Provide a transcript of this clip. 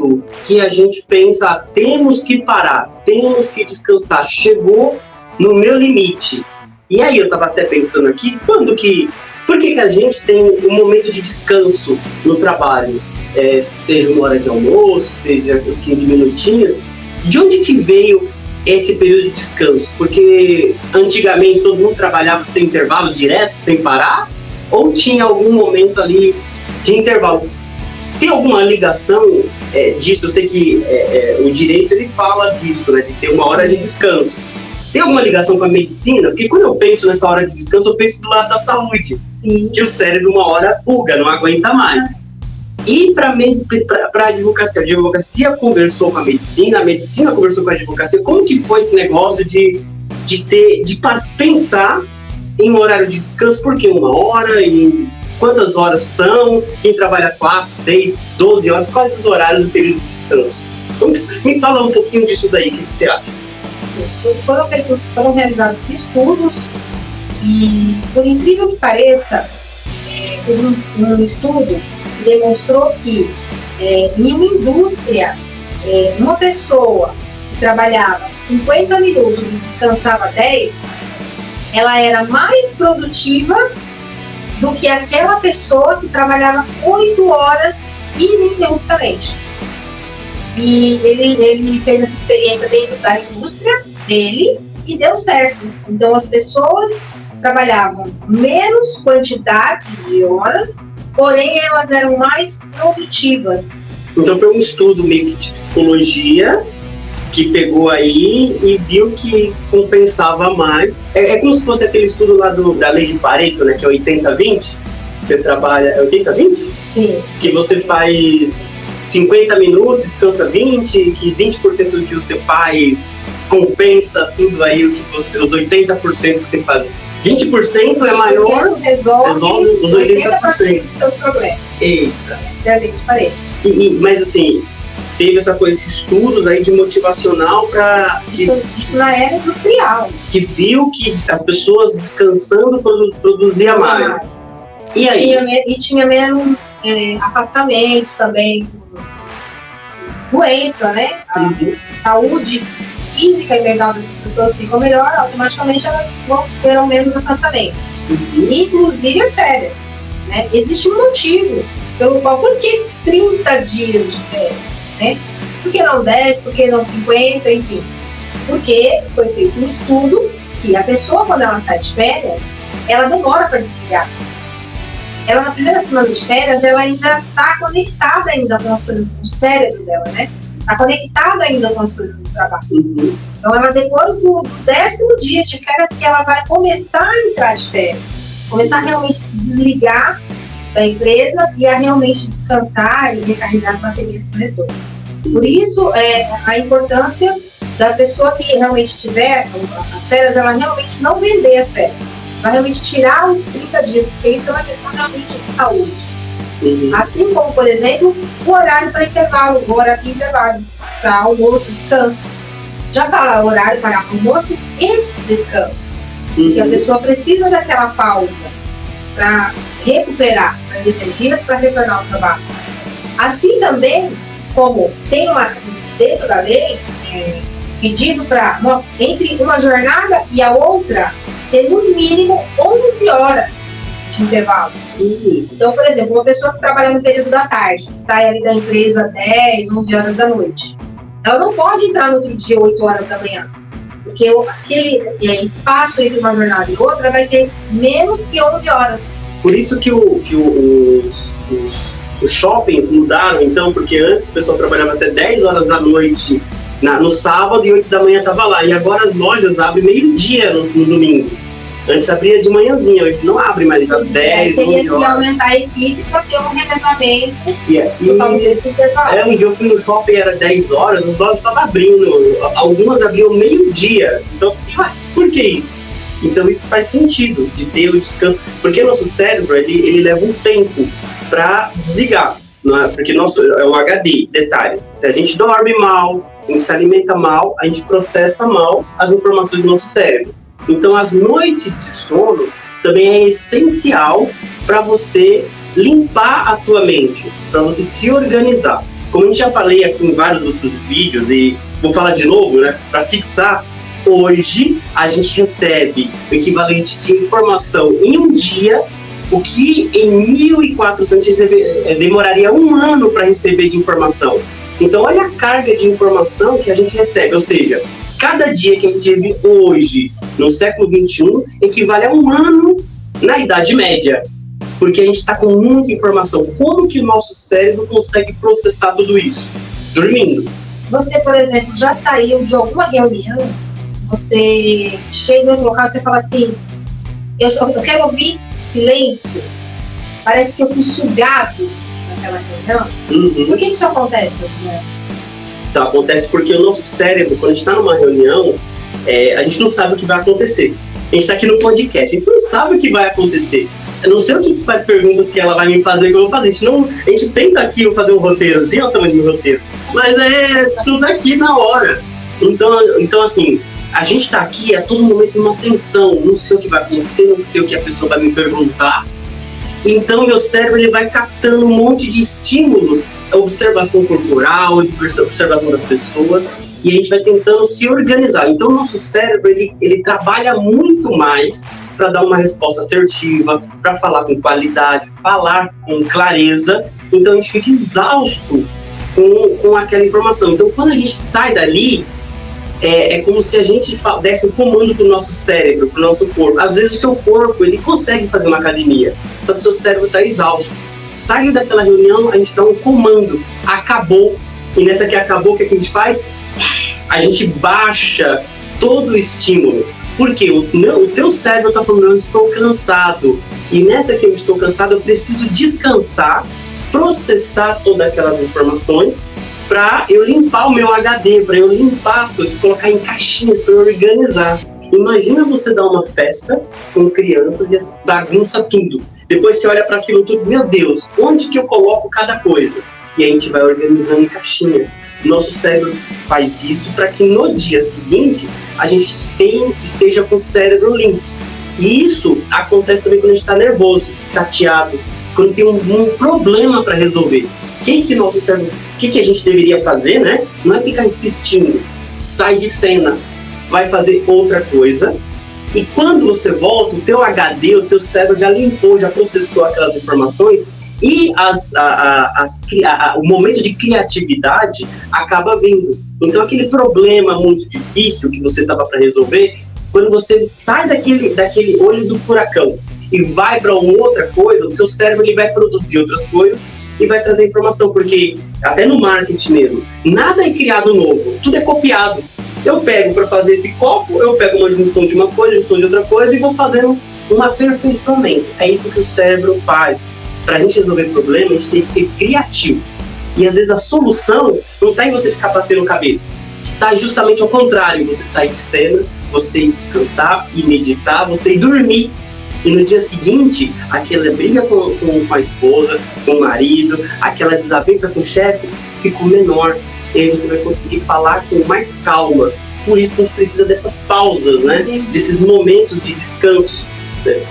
quando que a gente pensa, temos que parar, temos que descansar, chegou no meu limite. E aí eu estava até pensando aqui, por que a gente tem um momento de descanso no trabalho? Seja uma hora de almoço, seja os 15 minutinhos. De onde que veio esse período de descanso? Porque antigamente todo mundo trabalhava sem intervalo direto, sem parar? Ou tinha algum momento ali de intervalo? Tem alguma ligação disso? Eu sei que o direito ele fala disso, né, de ter uma hora de descanso. Tem alguma ligação com a medicina? Porque quando eu penso nessa hora de descanso, eu penso do lado da saúde. Sim. Que o cérebro uma hora buga, não aguenta mais. E para a advocacia conversou com a medicina conversou com a advocacia. Como que foi esse negócio de pensar em um horário de descanso? Por que 1 hora? E quantas horas são? Quem trabalha 4, 6, 12 horas? Quais os horários do período de descanso? Então, me fala um pouquinho disso daí, o que você acha? Foram realizados estudos e, por incrível que pareça, um estudo demonstrou que em uma indústria, uma pessoa que trabalhava 50 minutos e descansava 10, ela era mais produtiva do que aquela pessoa que trabalhava 8 horas ininterruptamente. E ele fez essa experiência dentro da indústria dele e deu certo. Então as pessoas trabalhavam menos quantidade de horas, porém elas eram mais produtivas. Então foi um estudo meio que de psicologia que pegou aí e viu que compensava mais. É como se fosse aquele estudo lá da lei de Pareto, né, que é 80-20. Você trabalha... É 80-20? Sim. Que você faz 50 minutos, descansa 20, que 20% do que você faz compensa tudo aí, os 80% que você faz. 20% é maior, resolve os 80% dos seus problemas. Eita. Essa é a lei de Pareto. Mas assim, teve esses estudos aí de motivacional para... Isso na era industrial. Que viu que as pessoas descansando produziam mais. E aí? Tinha menos afastamentos também, doença, né? A saúde física e mental dessas pessoas ficam melhor, automaticamente elas terão menos afastamentos. Inclusive as férias, né? Existe um motivo pelo qual, por que 30 dias de férias, né? Por que não 10, por que não 50, enfim. Porque foi feito um estudo que a pessoa, quando ela sai de férias, ela demora para desligar. Ela, na primeira semana de férias, ela ainda está conectada ainda com as coisas do cérebro dela, né? Está conectada ainda com as coisas do trabalho. Então, ela, depois do 10º dia de férias, que ela vai começar a entrar de férias, começar a realmente se desligar da empresa e a realmente descansar e recarregar as baterias por retorno. Por isso, a importância da pessoa que realmente tiver as férias, ela realmente não vender as férias. Ela realmente tirar os 30 dias, porque isso é uma questão realmente de saúde. Assim como, por exemplo, o horário para intervalo, o horário de intervalo para almoço e descanso. Já fala horário para almoço e descanso. Porque a pessoa precisa daquela pausa para recuperar as energias para retornar ao trabalho. Assim também, como tem dentro da lei, pedido para, entre uma jornada e a outra, ter no mínimo 11 horas de intervalo. Então, por exemplo, uma pessoa que trabalha no período da tarde, sai ali da empresa 10, 11 horas da noite, ela não pode entrar no outro dia 8 horas da manhã, porque aquele espaço entre uma jornada e outra vai ter menos que 11 horas. Por isso que os shoppings mudaram, então, porque antes o pessoal trabalhava até 10 horas da noite no sábado e 8 da manhã estava lá. E agora as lojas abrem meio-dia no domingo. Antes abria de manhãzinha, hoje não abre mais às 10, 11 horas. Teria que aumentar a equipe para ter um revezamento. Um dia eu fui no shopping, era 10 horas, as lojas estavam abrindo. Algumas abriam meio-dia. Então, por que isso? Então isso faz sentido de ter o descanso. Porque o nosso cérebro, ele leva um tempo para desligar. Não é? Porque nosso é um HD, detalhe. Se a gente dorme mal, se a gente se alimenta mal, a gente processa mal as informações do nosso cérebro. Então as noites de sono também é essencial para você limpar a tua mente, para você se organizar. Como a gente já falei aqui em vários outros vídeos, e vou falar de novo, né, para fixar, hoje a gente recebe o equivalente de informação em um dia, o que em 1400 demoraria 1 ano para receber de informação. Então olha a carga de informação que a gente recebe, ou seja, cada dia que a gente vive hoje, no século XXI, equivale a 1 ano na Idade Média, porque a gente está com muita informação. Como que o nosso cérebro consegue processar tudo isso? Dormindo. Você, por exemplo, já saiu de alguma reunião, você chega no local e você fala assim, eu quero ouvir silêncio, parece que eu fui sugado naquela reunião. Por que isso acontece, né? Então, acontece porque o nosso cérebro, quando a gente está numa reunião, a gente não sabe o que vai acontecer. A gente está aqui no podcast, a gente não sabe o que vai acontecer. Eu não sei o que faz perguntas que ela vai me fazer que eu vou fazer. A gente tenta aqui fazer um roteirozinho, olha o tamanho do roteiro, mas é tudo aqui na hora. Então assim, a gente está aqui a todo momento numa tensão, não sei o que vai acontecer, não sei o que a pessoa vai me perguntar. Então meu cérebro ele vai captando um monte de estímulos, observação corporal, observação das pessoas, e a gente vai tentando se organizar. Então o nosso cérebro ele trabalha muito mais para dar uma resposta assertiva, para falar com qualidade, falar com clareza. Então a gente fica exausto com aquela informação. Então quando a gente sai dali, é como se a gente desse um comando para o nosso cérebro, para o nosso corpo. Às vezes o seu corpo ele consegue fazer uma academia, só que o seu cérebro está exausto. Saiu daquela reunião, a gente dá um comando, acabou. E nessa que acabou, o que a gente faz? A gente baixa todo o estímulo. Porque o teu cérebro está falando, eu estou cansado. E nessa que eu estou cansado, eu preciso descansar, processar todas aquelas informações para eu limpar o meu HD, para eu limpar as coisas, colocar em caixinhas, para eu organizar. Imagina você dar uma festa com crianças e bagunça tudo. Depois você olha para aquilo tudo, meu Deus, onde que eu coloco cada coisa? E a gente vai organizando em caixinha. Nosso cérebro faz isso para que no dia seguinte a gente esteja com o cérebro limpo. E isso acontece também quando a gente está nervoso, chateado, quando tem um problema para resolver. O que a gente deveria fazer, né? Não é ficar insistindo, sai de cena, vai fazer outra coisa. E quando você volta, o teu HD, o teu cérebro já limpou, já processou aquelas informações e o momento de criatividade acaba vindo. Então aquele problema muito difícil que você estava para resolver, quando você sai daquele olho do furacão e vai para uma outra coisa, o teu cérebro ele vai produzir outras coisas e vai trazer informação, porque até no marketing mesmo, nada é criado novo, tudo é copiado. Eu pego para fazer esse copo, eu pego uma junção de uma coisa, junção de outra coisa e vou fazendo um aperfeiçoamento. É isso que o cérebro faz. Para a gente resolver problema, a gente tem que ser criativo. E às vezes a solução não está em você ficar batendo cabeça. Está justamente ao contrário, você sair de cena, você ir descansar e meditar, você ir dormir. E no dia seguinte, aquela briga com a esposa, com o marido, aquela desavença com o chefe ficou menor. E aí você vai conseguir falar com mais calma. Por isso que a gente precisa dessas pausas, né? Desses momentos de descanso, né?